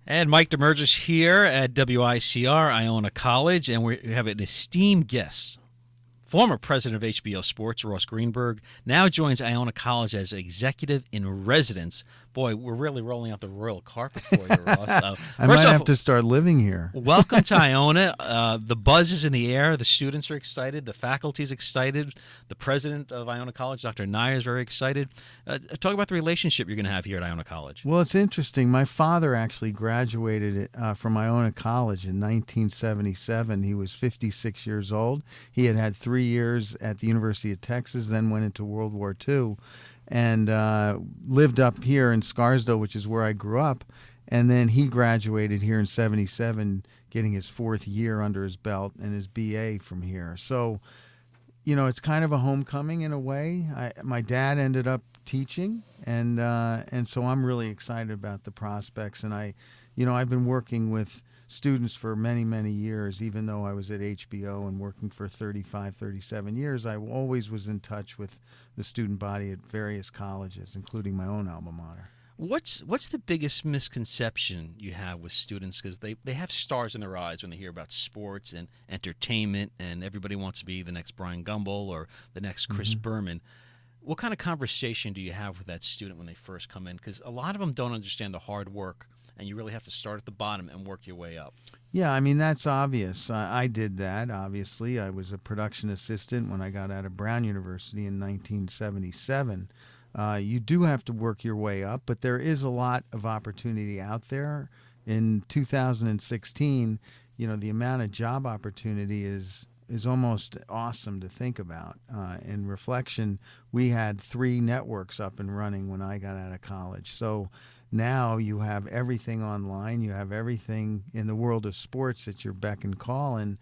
And Mike Damergis here at WICR, Iona College, and we have an esteemed guest. Former president of HBO Sports, Ross Greenburg, now joins Iona College as executive in residence. Boy, we're really rolling out the royal carpet for you, Ross. I First might off, have to start living here. welcome to Iona. The buzz is in the air. The students are excited. The faculty is excited. The president of Iona College, Dr. Nye, is very excited. Talk about the relationship you're going to have here at Iona College. Well, it's interesting. My father actually graduated from Iona College in 1977. He was 56 years old. He had had 3 years at the University of Texas, then went into World War II, and lived up here in Scarsdale, which is where I grew up. And then he graduated here in 77, getting his fourth year under his belt and his BA from here. So, it's kind of a homecoming in a way. My dad ended up teaching, and so I'm really excited about the prospects. And I've been working with students for many, many years. Even though I was at HBO and working for 35, 37 years, I always was in touch with the student body at various colleges, including my own alma mater. What's the biggest misconception you have with students? Because they have stars in their eyes when they hear about sports and entertainment, and everybody wants to be the next Brian Gumbel or the next Chris Berman. What kind of conversation do you have with that student when they first come in? Because a lot of them don't understand the hard work, and you really have to start at the bottom and work your way up. Yeah, I mean, that's obvious. I did that, obviously. I was a production assistant when I got out of Brown University in 1977. You do have to work your way up, but there is a lot of opportunity out there. In 2016, the amount of job opportunity is almost awesome to think about. In reflection, we had 3 networks up and running when I got out of college. So now you have everything online. You have everything in the world of sports at your beck and call, and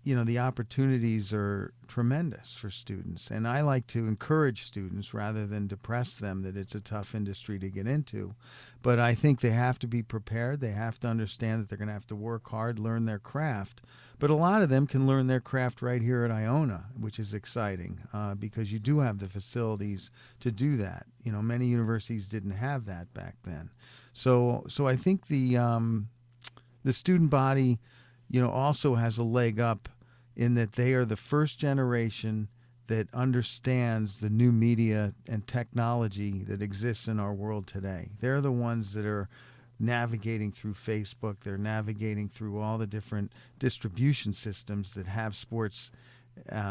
the opportunities are tremendous for students. And I like to encourage students rather than depress them that it's a tough industry to get into. But I think they have to be prepared. They have to understand that they're going to have to work hard, learn their craft. But a lot of them can learn their craft right here at Iona, which is exciting because you do have the facilities to do that. Many universities didn't have that back then. So I think the student body also has a leg up in that they are the first generation that understands the new media and technology that exists in our world today. They're the ones that are navigating through Facebook. They're navigating through all the different distribution systems that have sports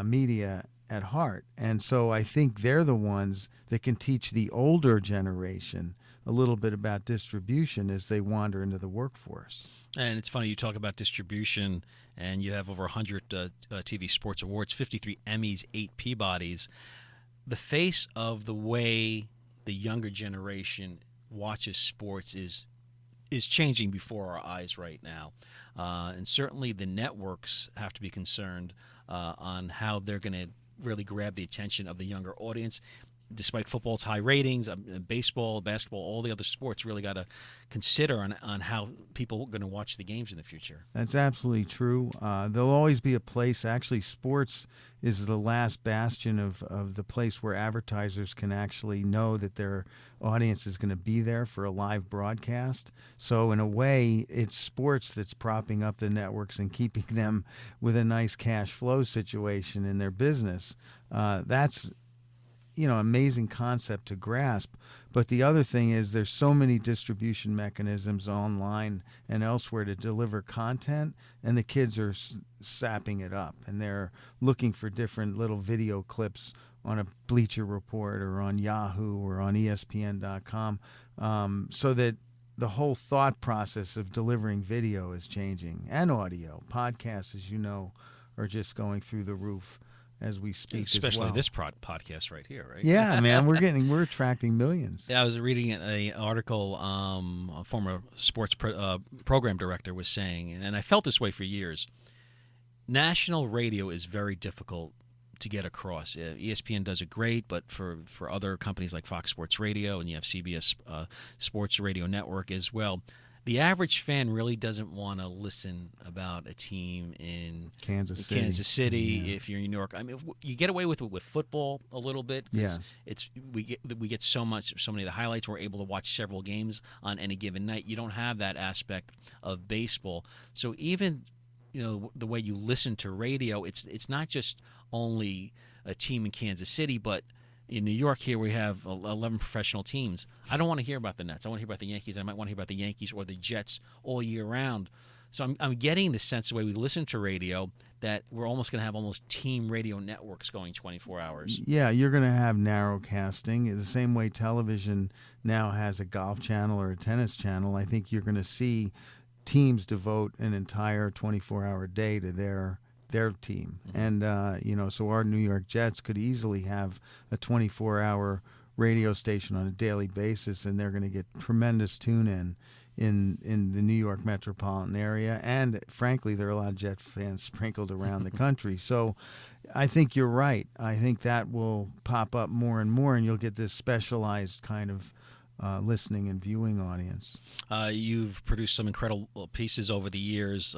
media at heart. And so I think they're the ones that can teach the older generation a little bit about distribution as they wander into the workforce. And it's funny, you talk about distribution, and you have over 100 TV sports awards, 53 Emmys, 8 Peabodys. The face of the way the younger generation watches sports is changing before our eyes right now. And certainly the networks have to be concerned on how they're going to really grab the attention of the younger audience. Despite football's high ratings, baseball, basketball, all the other sports really got to consider on how people are going to watch the games in the future. That's absolutely true. There'll always be a place. Actually, sports is the last bastion of the place where advertisers can actually know that their audience is going to be there for a live broadcast. So in a way, it's sports that's propping up the networks and keeping them with a nice cash flow situation in their business. That's amazing concept to grasp. But the other thing is there's so many distribution mechanisms online and elsewhere to deliver content, and the kids are sapping it up, and they're looking for different little video clips on a Bleacher Report or on Yahoo or on ESPN.com, so that the whole thought process of delivering video is changing, and audio. Podcasts, as you know, are just going through the roof as we speak, especially as well. this podcast right here, right? Yeah, man, we're attracting millions. Yeah, I was reading an article. A former sports program director was saying, and I felt this way for years. National radio is very difficult to get across. ESPN does it great, but for other companies like Fox Sports Radio, and you have CBS Sports Radio Network as well, the average fan really doesn't want to listen about a team in Kansas City. Kansas City. Yeah. If you're in New York, I mean, you get away with it with football a little bit because Yes. it's we get so many of the highlights. We're able to watch several games on any given night. You don't have that aspect of baseball. So even the way you listen to radio, it's not just only a team in Kansas City, but in New York here we have 11 professional teams. I don't want to hear about the Nets. I want to hear about the Yankees. I might want to hear about the Yankees or the Jets all year round. So I'm getting the sense the way we listen to radio that we're almost going to have almost team radio networks going 24 hours. Yeah, you're going to have narrowcasting the same way television now has a golf channel or a tennis channel. I think you're going to see teams devote an entire 24-hour day to their team. And so our New York Jets could easily have a 24-hour radio station on a daily basis, and they're going to get tremendous tune in the New York metropolitan area. And frankly, there are a lot of Jet fans sprinkled around the country. So I think you're right. I think that will pop up more and more, and you'll get this specialized kind of listening and viewing audience. You've produced some incredible pieces over the years.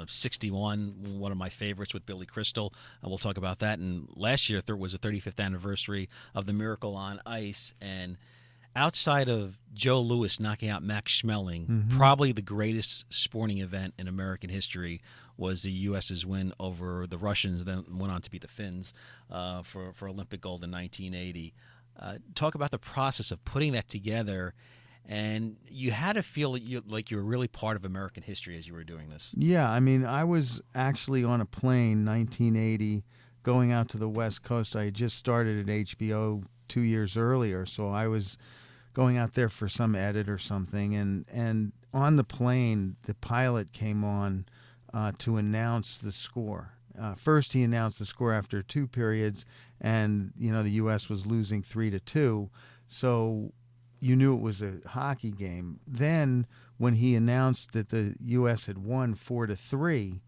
61, one of my favorites with Billy Crystal. We'll talk about that. And last year was the 35th anniversary of the Miracle on Ice. And outside of Joe Louis knocking out Max Schmeling, probably the greatest sporting event in American history was the U.S.'s win over the Russians, then went on to beat the Finns for Olympic gold in 1980. Talk about the process of putting that together, and you had to feel like you were really part of American history as you were doing this. Yeah, I mean, I was actually on a plane 1980 going out to the West Coast. I had just started at HBO 2 years earlier, so I was going out there for some edit or something, and on the plane, the pilot came on to announce the score. First, he announced the score after two periods, and the U.S. was losing 3-2, so you knew it was a hockey game. Then, when he announced that the U.S. had won 4-3,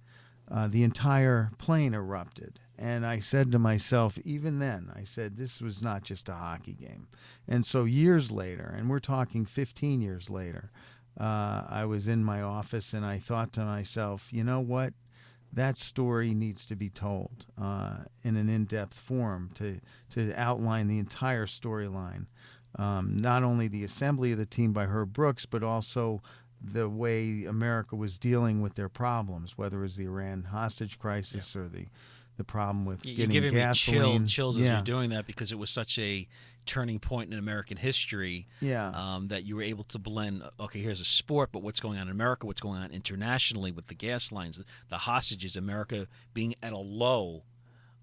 the entire plane erupted. And I said to myself, even then, I said, this was not just a hockey game. And so years later, and we're talking 15 years later, I was in my office and I thought to myself, you know what? That story needs to be told in an in-depth form to outline the entire storyline. Not only the assembly of the team by Herb Brooks, but also the way America was dealing with their problems, whether it was the Iran hostage crisis or the problem with You're getting giving gasoline. me chills as Yeah. you're doing that because it was such a turning point in American history. Yeah. That you were able to blend. Okay, here's a sport, but what's going on in America? What's going on internationally with the gas lines, the hostages? America being at a low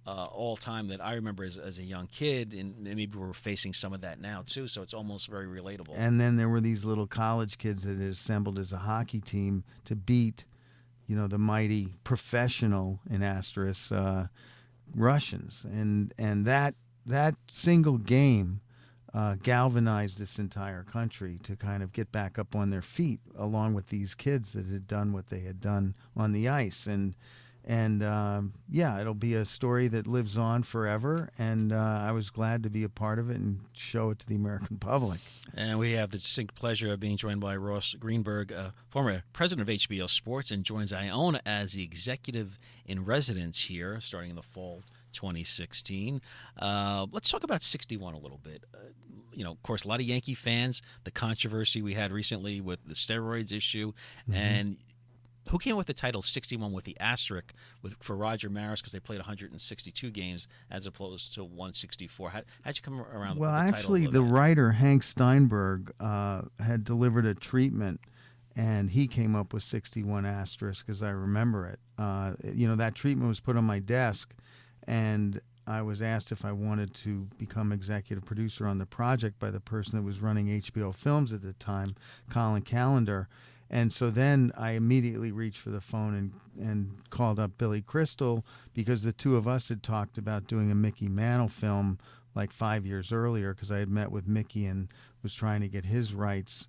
all time that I remember as a young kid, and maybe we're facing some of that now too. So it's almost very relatable. And then there were these little college kids that had assembled as a hockey team to beat, the mighty professional in asterisk Russians, and that single game galvanized this entire country to kind of get back up on their feet, along with these kids that had done what they had done on the ice, and it'll be a story that lives on forever, and I was glad to be a part of it and show it to the American public. And we have the distinct pleasure of being joined by Ross Greenburg, former president of HBO Sports, and joins Iona as the executive in residence here, starting in the fall 2016. Let's talk about 61 a little bit. Of course, a lot of Yankee fans, the controversy we had recently with the steroids issue, and who came up with the title 61 with the asterisk for Roger Maris because they played 162 games as opposed to 164? How'd you come around Well, with the actually, title the of that? writer Hank Steinberg had delivered a treatment, and he came up with 61 asterisk, as I remember it. That treatment was put on my desk, and I was asked if I wanted to become executive producer on the project by the person that was running HBO Films at the time, Colin Callender. And so then I immediately reached for the phone and called up Billy Crystal, because the two of us had talked about doing a Mickey Mantle film like 5 years earlier, because I had met with Mickey and was trying to get his rights.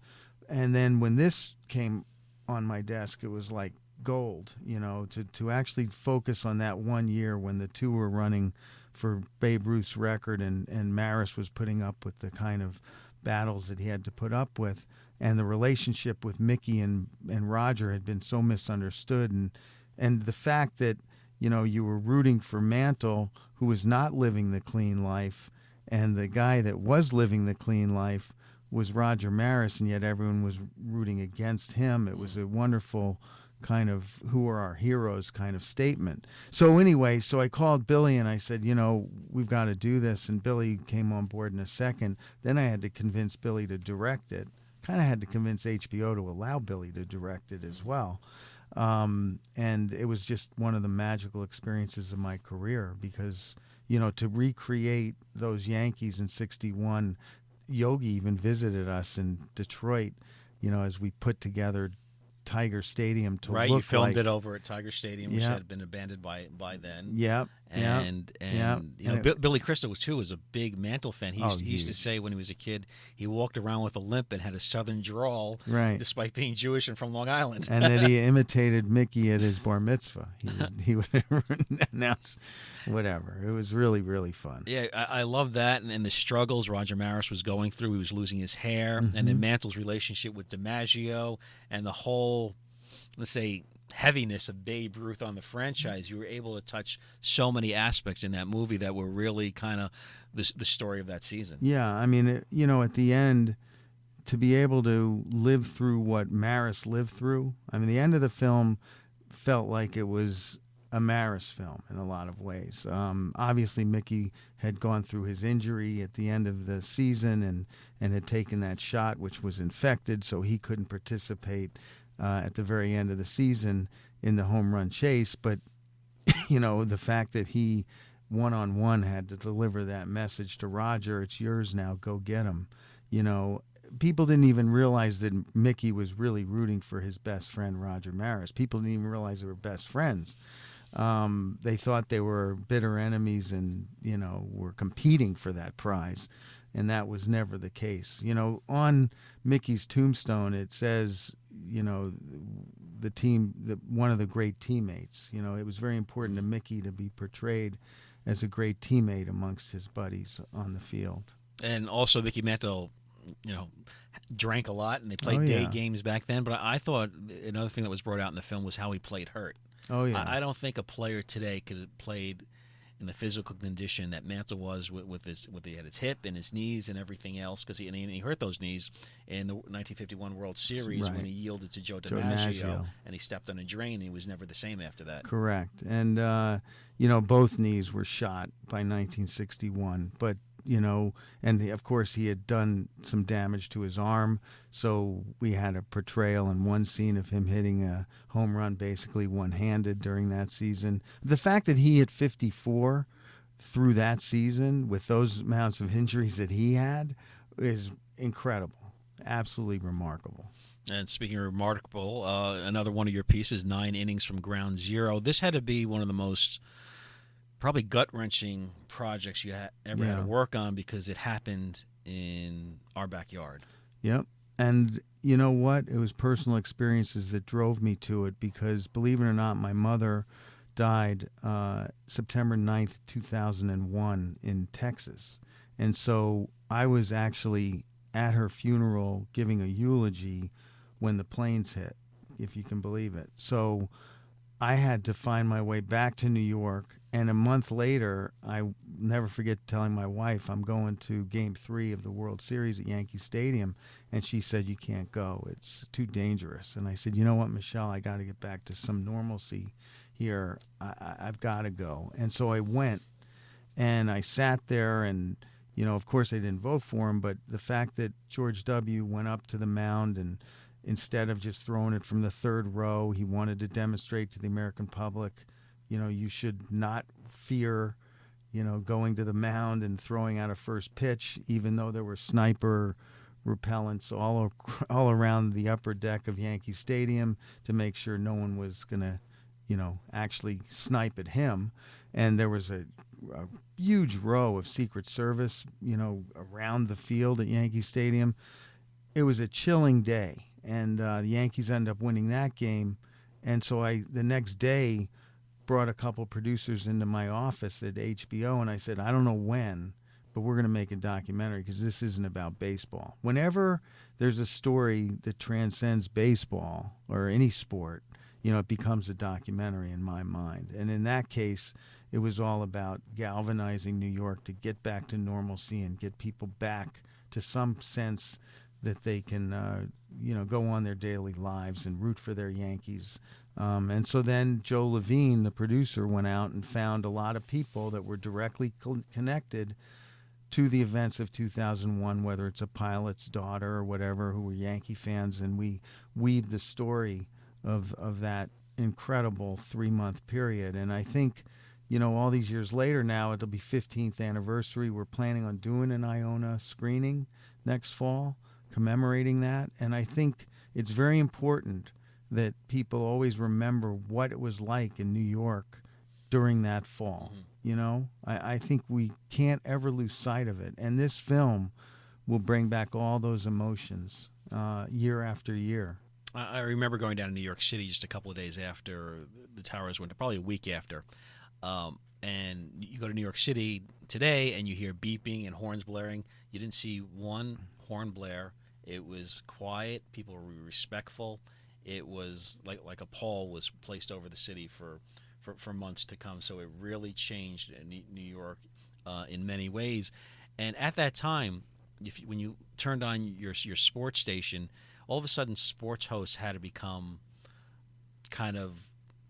And then when this came on my desk, it was like gold, to actually focus on that 1 year when the two were running for Babe Ruth's record, and Maris was putting up with the kind of battles that he had to put up with, and the relationship with Mickey and Roger had been so misunderstood, and the fact that you were rooting for Mantle, who was not living the clean life, and the guy that was living the clean life was Roger Maris, and yet everyone was rooting against him. It was a wonderful kind of who are our heroes kind of statement. So anyway, so I called Billy and I said, we've got to do this, and Billy came on board in a second. Then I had to convince Billy to direct it. Kind of had to convince HBO to allow Billy to direct it as well. And it was just one of the magical experiences of my career because, to recreate those Yankees in '61, Yogi even visited us in Detroit, as we put together Tiger Stadium to Right, look you filmed like. it over at Tiger Stadium, which Yeah. had been abandoned by then. Yep. Yep. And Yep. Billy Crystal too was a big Mantle fan. He used to Huge. say when he was a kid he walked around with a limp and had a Southern drawl, Right. despite being Jewish and from Long Island. And that he imitated Mickey at his bar mitzvah. He would announce whatever. It was really, really fun. Yeah, I love that, and the struggles Roger Maris was going through. He was losing his hair, and then Mantle's relationship with DiMaggio, and the whole, let's say, heaviness of Babe Ruth on the franchise. You were able to touch so many aspects in that movie that were really kind of the story of that season. Yeah, I mean, at the end, to be able to live through what Maris lived through. I mean, the end of the film felt like it was a Maris film in a lot of ways. Obviously, Mickey had gone through his injury at the end of the season and had taken that shot, which was infected, so he couldn't participate at the very end of the season in the home run chase. But, the fact that he one-on-one had to deliver that message to Roger, it's yours now, go get him. People didn't even realize that Mickey was really rooting for his best friend, Roger Maris. People didn't even realize they were best friends. They thought they were bitter enemies and, were competing for that prize. And that was never the case. On Mickey's tombstone, it says, the team, one of the great teammates. It was very important to Mickey to be portrayed as a great teammate amongst his buddies on the field. And also, Mickey Mantle, drank a lot, and they played day games back then. But I thought another thing that was brought out in the film was how he played hurt. Oh, yeah. I don't think a player today could have played in the physical condition that Mantle was with he had his hip and his knees and everything else, because he hurt those knees in the 1951 World Series when he yielded to Joe DiMaggio and he stepped on a drain, and he was never the same after that. Correct. And, both knees were shot by 1961. But, and of course he had done some damage to his arm. So we had a portrayal in one scene of him hitting a home run basically one-handed during that season. The fact that he hit 54 through that season with those amounts of injuries that he had is incredible. Absolutely remarkable. And speaking of remarkable, another one of your pieces, 9 Innings from Ground Zero. This had to be one of the most probably gut-wrenching projects you ever had to work on, because it happened in our backyard. Yep. And you know what? It was personal experiences that drove me to it, because, believe it or not, my mother died September 9th, 2001 in Texas. And so I was actually at her funeral giving a eulogy when the planes hit, if you can believe it. So I had to find my way back to New York. And a month later, I never forget telling my wife I'm going to Game 3 of the World Series at Yankee Stadium. And she said, you can't go. It's too dangerous. And I said, you know what, Michelle, I got to get back to some normalcy here. I've got to go. And so I went, and I sat there, and, of course I didn't vote for him, but the fact that George W. went up to the mound, and instead of just throwing it from the third row, he wanted to demonstrate to the American public, you should not fear, going to the mound and throwing out a first pitch, even though there were sniper repellents all around the upper deck of Yankee Stadium to make sure no one was going to, actually snipe at him. And there was a huge row of Secret Service, around the field at Yankee Stadium. It was a chilling day, and the Yankees ended up winning that game. And so the next day, brought a couple producers into my office at HBO, and I said, I don't know when, but we're going to make a documentary because this isn't about baseball. Whenever there's a story that transcends baseball or any sport, it becomes a documentary in my mind. And in that case, it was all about galvanizing New York to get back to normalcy and get people back to some sense that they can, go on their daily lives and root for their Yankees. And so then Joe Levine, the producer, went out and found a lot of people that were directly connected to the events of 2001, whether it's a pilot's daughter or whatever, who were Yankee fans, and we weaved the story of that incredible 3-month period. And I think, all these years later now, it'll be 15th anniversary. We're planning on doing an Iona screening next fall, commemorating that. And I think it's very important that people always remember what it was like in New York during that fall. I think we can't ever lose sight of it. And this film will bring back all those emotions year after year. I remember going down to New York City just a couple of days after the towers went, probably a week after. And you go to New York City today and you hear beeping and horns blaring. You didn't see one horn blare. It was quiet. People were respectful. It was like a pall was placed over the city for months to come. So it really changed New York in many ways. And at that time, when you turned on your sports station, all of a sudden sports hosts had to become kind of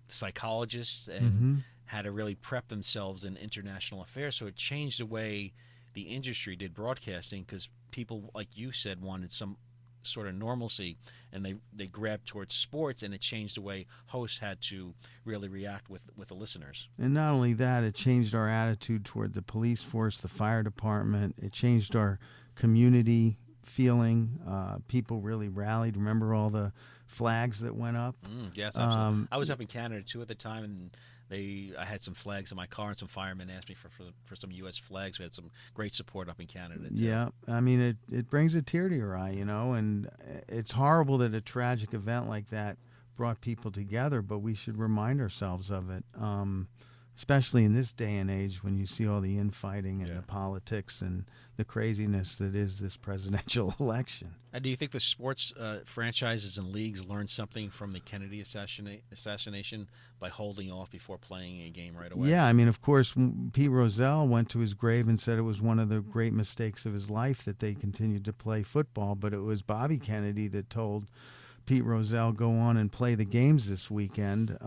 psychologists and had to really prep themselves in international affairs. So it changed the way the industry did broadcasting because people, like you said, wanted some sort of normalcy, and they grabbed towards sports, and it changed the way hosts had to really react with the listeners. And not only that, it changed our attitude toward the police force, the fire department. It changed our community feeling. People really rallied. Remember all the flags that went up? Yes, absolutely. I was up in Canada too at the time, and I had some flags in my car, and some firemen asked me for some U.S. flags. We had some great support up in Canada too. Yeah, I mean, it brings a tear to your eye, and it's horrible that a tragic event like that brought people together, but we should remind ourselves of it, especially in this day and age when you see all the infighting and the politics and the craziness that is this presidential election. And do you think the sports franchises and leagues learned something from the Kennedy assassination by holding off before playing a game right away? Yeah, I mean, of course, Pete Rozelle went to his grave and said it was one of the great mistakes of his life that they continued to play football, but it was Bobby Kennedy that told Pete Rozelle, go on and play the games this weekend,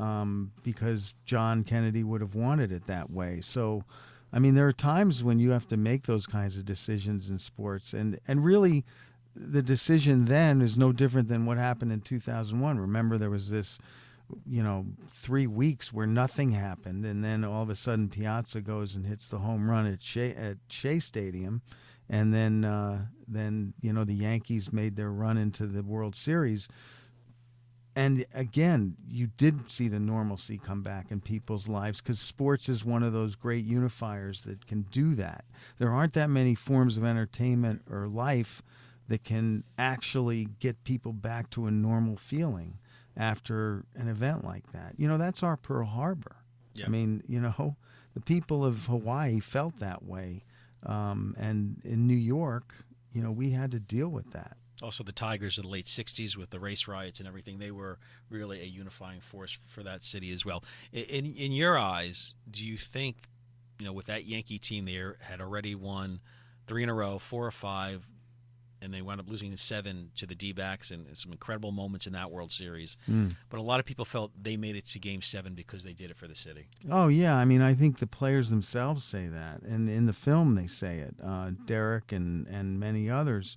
because John Kennedy would have wanted it that way. So, I mean, there are times when you have to make those kinds of decisions in sports, and really the decision then is no different than what happened in 2001. Remember, there was this 3 weeks where nothing happened, and then all of a sudden Piazza goes and hits the home run at Shea Stadium, and then the Yankees made their run into the World Series. And again, you did see the normalcy come back in people's lives because sports is one of those great unifiers that can do that. There aren't that many forms of entertainment or life that can actually get people back to a normal feeling after an event like that. That's our Pearl Harbor. Yeah. I mean, the people of Hawaii felt that way. And in New York, we had to deal with that. Also, the Tigers of the late 60s with the race riots and everything, they were really a unifying force for that city as well. In your eyes, do you think, with that Yankee team there had already won 3 in a row, 4 or 5, and they wound up losing 7 to the D-backs and some incredible moments in that World Series. But a lot of people felt they made it to Game 7 because they did it for the city. Oh, yeah. I mean, I think the players themselves say that. And in the film, they say it. Derek and many others,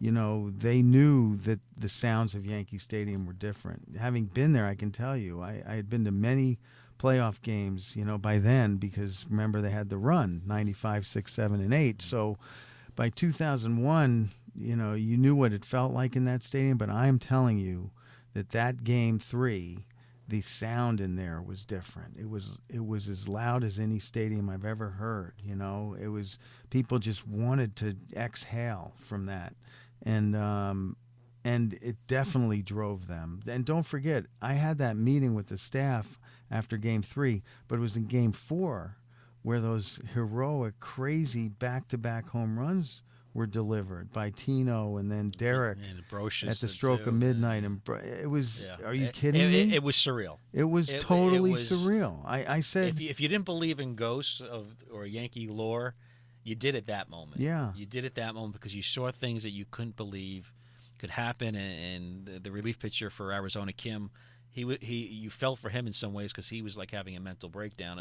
they knew that the sounds of Yankee Stadium were different. Having been there, I can tell you, I had been to many playoff games, by then, because remember they had the run, 95, 6, 7, and 8. So by 2001, you knew what it felt like in that stadium, but I'm telling you that Game 3, the sound in there was different. It was as loud as any stadium I've ever heard. It was, people just wanted to exhale from that, and it definitely drove them. And don't forget, I had that meeting with the staff after Game 3, but it was in Game 4 where those heroic, crazy back-to-back home runs were delivered by Tino and then Derek And at Brocious the stroke of too. midnight. And it was, Yeah, are you kidding me? it was surreal. It was It totally was. surreal. I said, If you didn't believe in ghosts or Yankee lore, you did at that moment. yeah, You did at that moment because you saw things that you couldn't believe could happen. And the relief pitcher for Arizona, Kim, you felt for him in some ways because he was like having a mental breakdown.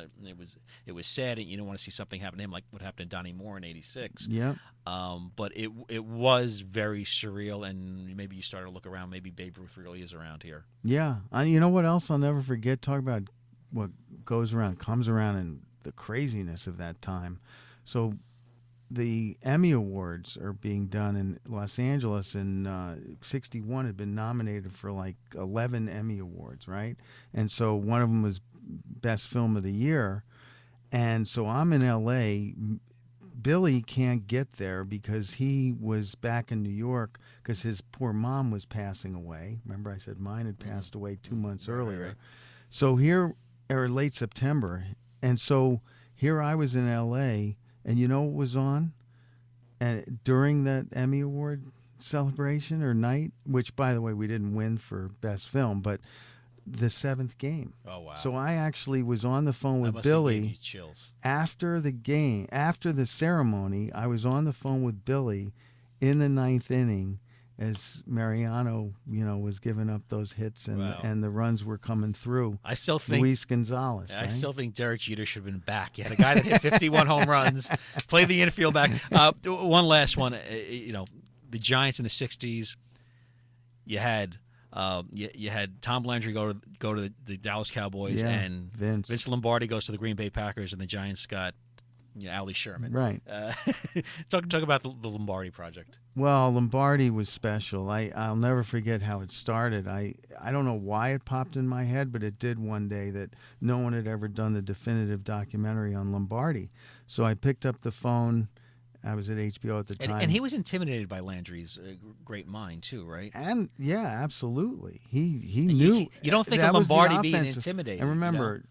It was sad, and you don't want to see something happen to him like what happened to Donnie Moore in '86. yep, But it was very surreal, and maybe you started to look around. Maybe Babe Ruth really is around here. yeah. You know what else I'll never forget? Talk about what goes around, comes around, and the craziness of that time. So the Emmy Awards are being done in Los Angeles, and 61 had been nominated for like 11 Emmy Awards, right? And so one of them was Best Film of the Year. And so I'm in LA. Billy can't get there because he was back in New York because his poor mom was passing away. Remember, I said mine had passed away 2 months earlier. Right. So here, or late September. And so here I was in LA, and you know what was on? And during that Emmy Award celebration or night, which by the way we didn't win for best film, but the seventh game. Oh wow! So I actually was on the phone That with must have gave you Billy chills. after the game, after the ceremony. I was on the phone with Billy in the ninth inning as Mariano, was giving up those hits and Wow. and the runs were coming through. I still think Luis Gonzalez. I right? still think Derek Jeter should have been back. You had a guy that hit 51 home runs, played the infield back. One last one. The Giants in the '60s. You had you had Tom Landry go to the Dallas Cowboys, Yeah, and Vince. Lombardi goes to the Green Bay Packers, and the Giants got Ali Sherman. Right. Talk about the Lombardi project. Well, Lombardi was special. I'll never forget how it started. I don't know why it popped in my head, but it did one day that no one had ever done the definitive documentary on Lombardi. So I picked up the phone. I was at HBO at the time. And he was intimidated by Landry's great mind too, right? And yeah, absolutely. He knew. You don't think that of was the Lombardi being offensive- intimidated. And remember,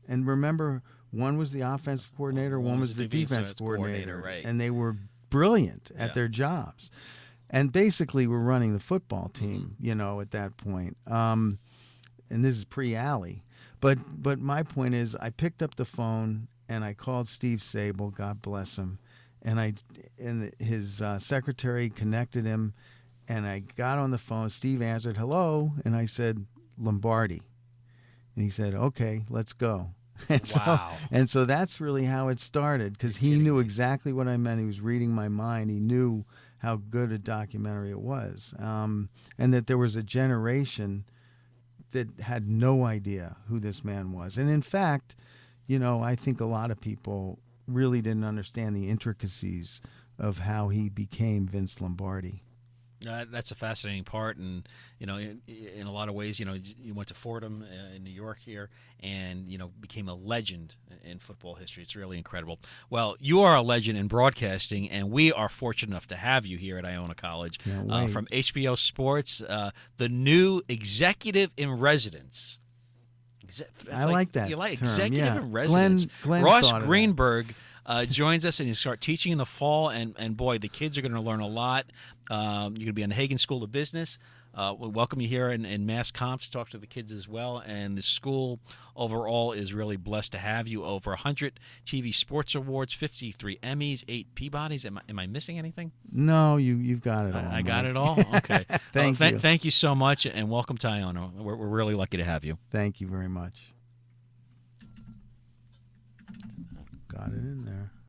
and remember, one was the offensive coordinator, one was the defensive coordinator, right? And they were brilliant at Yeah. their jobs, and basically were running the football team. At that point. And this is pre-Alley, but my point is, I picked up the phone and I called Steve Sable, God bless him. And his secretary connected him, and I got on the phone. Steve answered, "Hello," and I said, "Lombardi," and he said, "Okay, let's go." Wow. So that's really how it started, because he knew exactly what I meant. He was reading my mind. He knew how good a documentary it was, and that there was a generation that had no idea who this man was. And in fact, I think a lot of people really didn't understand the intricacies of how he became Vince Lombardi. That's a fascinating part, and in a lot of ways, you went to Fordham in New York here, and became a legend in football history. It's really incredible. Well, you are a legend in broadcasting, and we are fortunate enough to have you here at Iona College from HBO Sports, the new executive in residence. I like that. You like term. executive yeah. in residence. Glenn Ross thought of Greenburg joins us, and you start teaching in the fall. And boy, the kids are going to learn a lot. You're going to be on the Hagen School of Business. We welcome you here in Mass Comp to talk to the kids as well. And the school overall is really blessed to have you. Over 100 TV Sports Awards, 53 Emmys, 8 Peabodys. Am I missing anything? No, you've got it all. I got Mike. it all? Okay. Thank you. Thank you so much, and welcome to Iona. We're really lucky to have you. Thank you very much. Got it in there.